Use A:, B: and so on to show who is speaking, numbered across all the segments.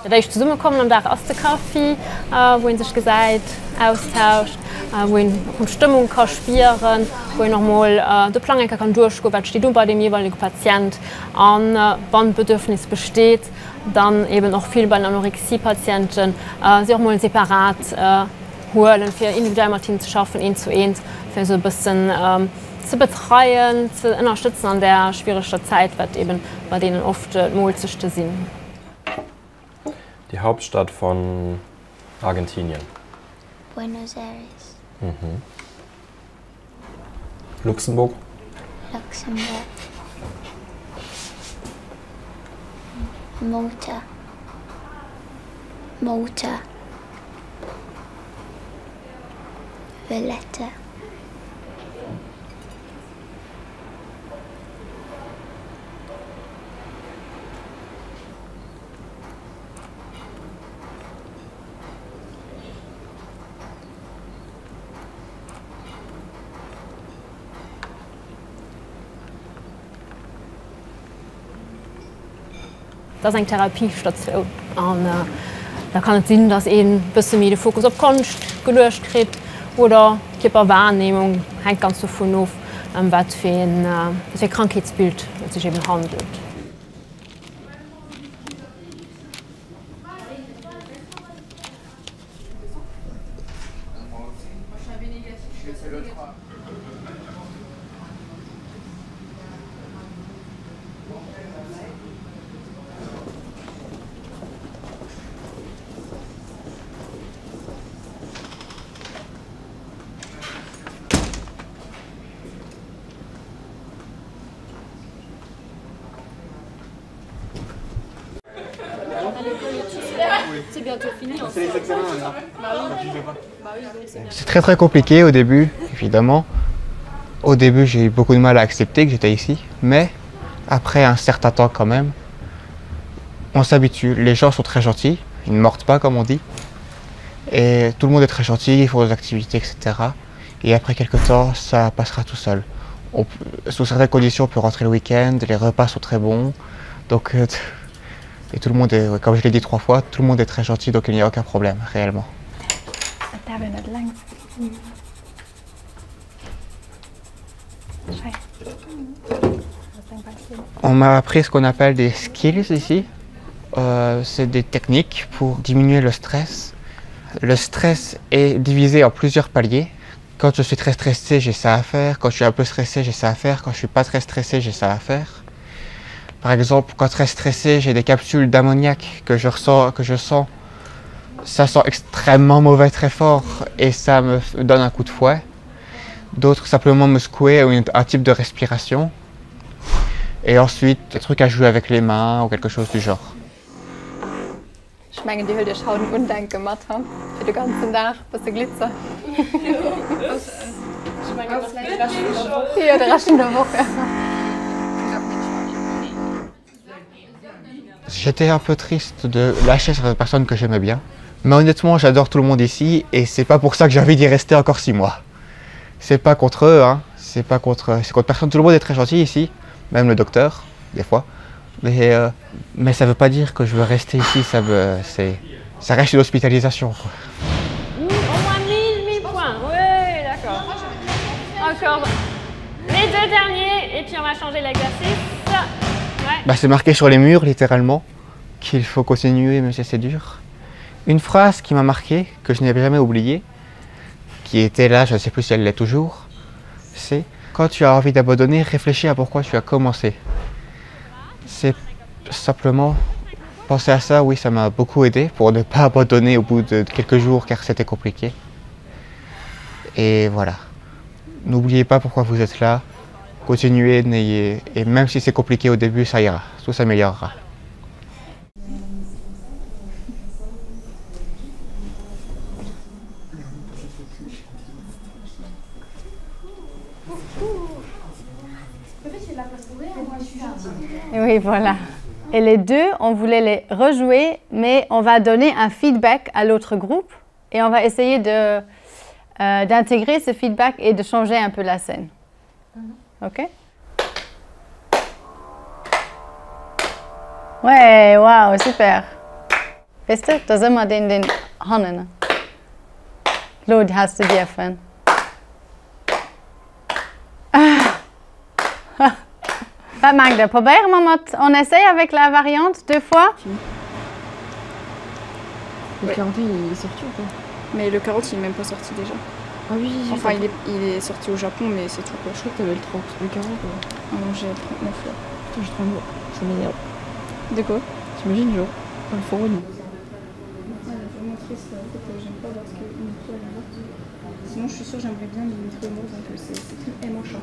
A: Da ich zusammenkommen am Tag aus der Kaffee, wo sich gesagt austauscht, wo Stimmung kann spüren, wo noch mal der Plan kann durchgehen, was steht bei dem jeweiligen Patient an, wann Bedürfnis besteht, dann eben auch viel bei Anorexie-Patienten sich auch mal separat holen, für individuell mit ihnen zu schaffen, eins zu eins, für so ein bisschen zu betreuen, zu unterstützen an der schwierigen Zeit, was eben bei denen oft möglichste sind.
B: Die Hauptstadt von Argentinien.
C: Buenos Aires.
B: Mhm. Luxemburg.
C: Luxemburg. Malta. Malta. Valletta.
A: Das ist eine Therapiestation. Und, da kann es sein, dass ein bisschen mehr den Fokus auf Kunst gelöst kriegt oder die Wahrnehmung hängt ganz davon ab, was für ein Krankheitsbild es sich eben handelt.
D: C'est très compliqué au début, évidemment. Au début, j'ai eu beaucoup de mal à accepter que j'étais ici, mais après un certain temps quand même, on s'habitue. Les gens sont très gentils, ils ne mordent pas comme on dit. Et tout le monde est très gentil, ils font des activités, etc. Et après quelques temps, ça passera tout seul. Sous certaines conditions, on peut rentrer le week-end, les repas sont très bons. Donc, et tout le monde est, comme je l'ai dit 3 fois, tout le monde est très gentil, donc il n'y a aucun problème, réellement. On m'a appris ce qu'on appelle des skills ici. C'est des techniques pour diminuer le stress. Le stress est divisé en plusieurs paliers. Quand je suis très stressé, j'ai ça à faire. Quand je suis un peu stressé, j'ai ça à faire. Quand je suis pas très stressé, j'ai ça à faire. Par exemple, quand très stressé, j'ai des capsules d'ammoniac que je sens. Ça sent extrêmement mauvais très fort et ça me donne un coup de fouet. D'autres simplement me secouer ou un type de respiration. Et ensuite, des trucs à jouer avec les mains ou quelque chose du genre.
E: Ich meine, die Hülle schauen undank gemacht haben. Für den ganzen Tag, bis sie glitzer. Ja, der Rest in der Woche.
D: J'étais un peu triste de lâcher certaines personnes que j'aimais bien. Mais honnêtement, j'adore tout le monde ici et c'est pas pour ça que j'ai envie d'y rester encore 6 mois. C'est pas contre eux, hein. C'est contre personne. Tout le monde est très gentil ici, même le docteur, des fois. Mais ça veut pas dire que je veux rester ici, ça reste une hospitalisation, quoi.
A: Au moins 1000 points, oui, d'accord. Encore les 2 derniers et puis on va changer l'exercice. Ouais.
D: Bah, c'est marqué sur les murs, littéralement, qu'il faut continuer même si c'est dur. Une phrase qui m'a marqué, que je n'avais jamais oubliée, qui était là, je ne sais plus si elle l'est toujours, c'est « Quand tu as envie d'abandonner, réfléchis à pourquoi tu as commencé ». C'est simplement penser à ça, oui, ça m'a beaucoup aidé pour ne pas abandonner au bout de quelques jours car c'était compliqué. Et voilà, n'oubliez pas pourquoi vous êtes là, continuez, et même si c'est compliqué au début, ça ira, tout s'améliorera.
E: Oui, voilà. Et les deux, on voulait les rejouer, mais on va donner un feedback à l'autre groupe et on va essayer d'intégrer ce feedback et de changer un peu la scène. OK? Ouais, waouh, super. Weißt du, da sind wir den Hannen. Lod hast du dir von. Was mag der? Probieren wir mal, on essaye avec la variante 2 fois.
F: Le 40 il est sorti ou pas?
G: Mais le 40 il est même pas sorti déjà.
F: Ah oui,
G: Enfin il est sorti au Japon mais c'est tout quoi.
F: Je crois que t'avais le 30, le 40 quoi.
G: Ah non j'ai 39 là.
F: Putain, j'ai 39, ça m'énerve.
G: De quoi?
F: T'imagines genre, pas le forum.
G: C'est vraiment triste, en fait j'aime pas parce qu'une fille elle est morte. Sinon je suis sûre j'aimerais bien limiter le mot donc c'est écrit M en chat.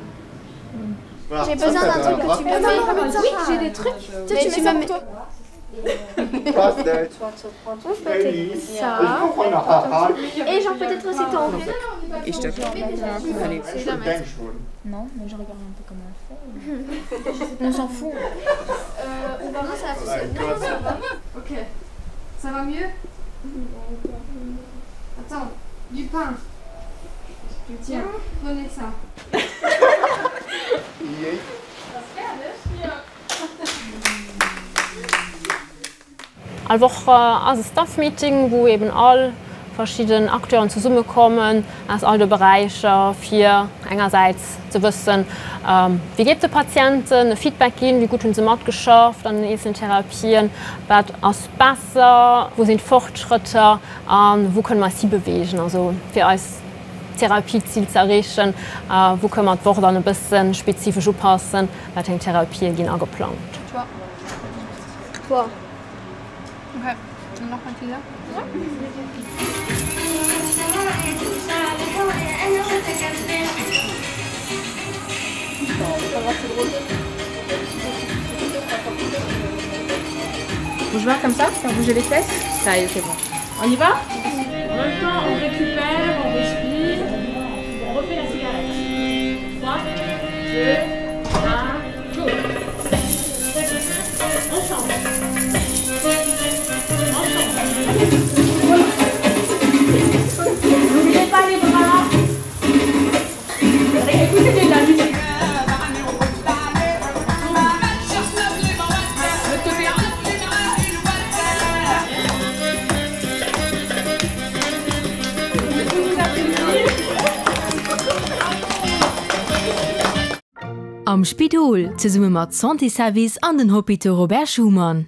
C: J'ai besoin d'un truc que tu me mets.
H: Oui, j'ai des trucs. Tu sais, tu mets ça pour toi. Ouf, peut-être ça. Et genre peut-être aussi ton.
F: Et je te allez.
H: Non, mais je regarde un peu comment elle fait. On s'en fout. On va voir ça. Non, ça va. Ok. Ça va mieux? Attends, du pain. Tiens, prenez ça.
A: Einfach als ein Staff-Meeting, wo eben all verschiedene Akteure zusammenkommen aus allen Bereichen, für einerseits zu wissen, wie geht der Patienten, ein Feedback geben, wie gut haben sie Mord geschafft an den einzelnen Therapien, was ist besser, wo sind Fortschritte, wo können wir sie bewegen, also für uns Therapieziel zu erreichen, wo können wir die Worte ein bisschen spezifisch anpassen, was die Therapie gehen angeplant.
H: Toi.
E: Okay. Noch mal dieser?
F: Bouge voir comme ça, faire bouger les fesses. Ça y est, c'est bon. On y va? En même temps, on récupère, on respire, on refait la cigarette. 3, 2, 1, go! Ensemble. N'oubliez pas les bras. Écoutez de la musique.
I: Am Spidol zusammen mit Santé Service an den Hôpital Robert Schumann.